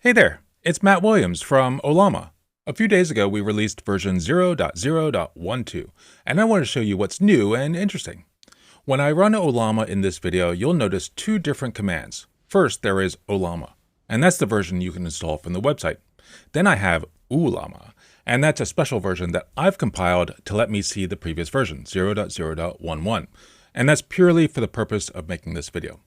Hey there, it's Matt Williams from Ollama. A few days ago, we released version 0.0.12, and I want to show you what's new and interesting. When I run Ollama in this video, you'll notice two different commands. First, there is Ollama, and that's the version you can install from the website. Then I have Ollama, and that's a special version that I've compiled to let me see the previous version, 0.0.11, and that's purely for the purpose of making this video.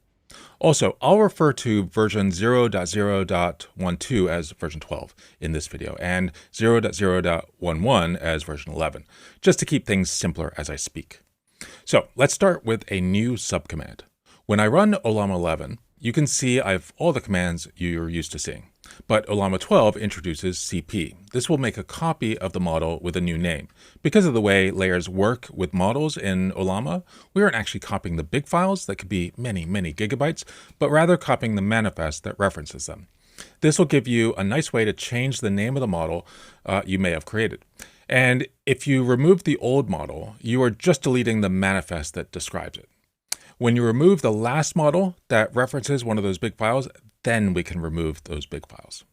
Also, I'll refer to version 0.0.12 as version 12 in this video, and 0.0.11 as version 11, just to keep things simpler as I speak. So let's start with a new subcommand. When I run Ollama 11, you can see I have all the commands you're used to seeing. But Ollama 12 introduces CP. This will make a copy of the model with a new name. Because of the way layers work with models in Ollama, we aren't actually copying the big files that could be many gigabytes, but rather copying the manifest that references them. This will give you a nice way to change the name of the model you may have created. And if you remove the old model, you are just deleting the manifest that describes it. When you remove the last model that references one of those big files, then we can remove those big files.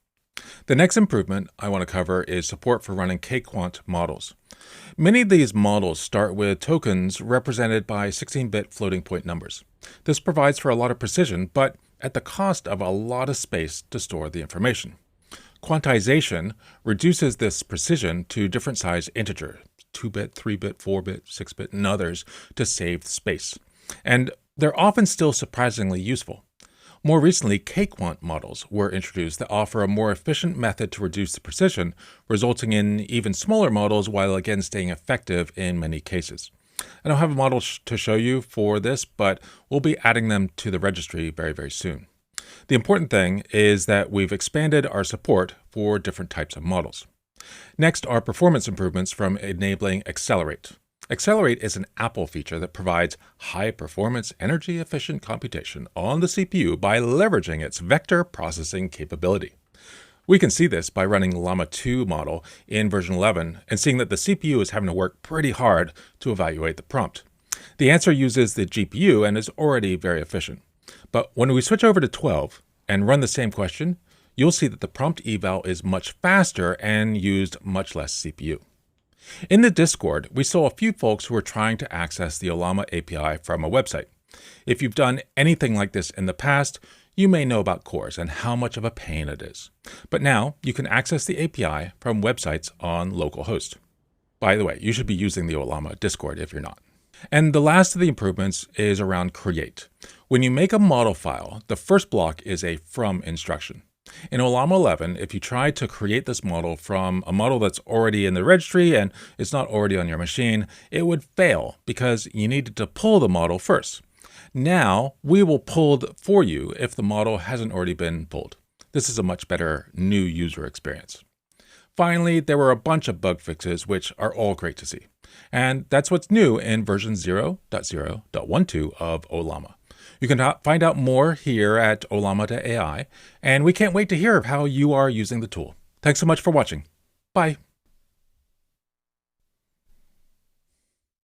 The next improvement I want to cover is support for running k-quant models. Many of these models start with tokens represented by 16-bit floating point numbers. This provides for a lot of precision, but at the cost of a lot of space to store the information. Quantization reduces this precision to different size integers, 2-bit, 3-bit, 4-bit, 6-bit, and others, to save space. And they're often still surprisingly useful. More recently, k-quant models were introduced that offer a more efficient method to reduce the precision, resulting in even smaller models while again staying effective in many cases. I don't have a model to show you for this, but we'll be adding them to the registry very soon. The important thing is that we've expanded our support for different types of models. Next are performance improvements from enabling Accelerate. Accelerate is an Apple feature that provides high-performance, energy-efficient computation on the CPU by leveraging its vector processing capability. We can see this by running Llama 2 model in version 11 and seeing that the CPU is having to work pretty hard to evaluate the prompt. The answer uses the GPU and is already very efficient. But when we switch over to 12 and run the same question, you'll see that the prompt eval is much faster and used much less CPU. In the Discord, we saw a few folks who were trying to access the Ollama API from a website. If you've done anything like this in the past, you may know about CORS and how much of a pain it is. But now you can access the API from websites on localhost. By the way, you should be using the Ollama Discord if you're not. And the last of the improvements is around create. When you make a model file, the first block is a from instruction. In Ollama 11, if you try to create this model from a model that's already in the registry and it's not already on your machine, it would fail because you needed to pull the model first. Now, we will pull it for you if the model hasn't already been pulled. This is a much better new user experience. Finally, there were a bunch of bug fixes which are all great to see. And that's what's new in version 0.0.12 of Ollama. You can find out more here at ollama.ai, and we can't wait to hear how you are using the tool. Thanks so much for watching. Bye.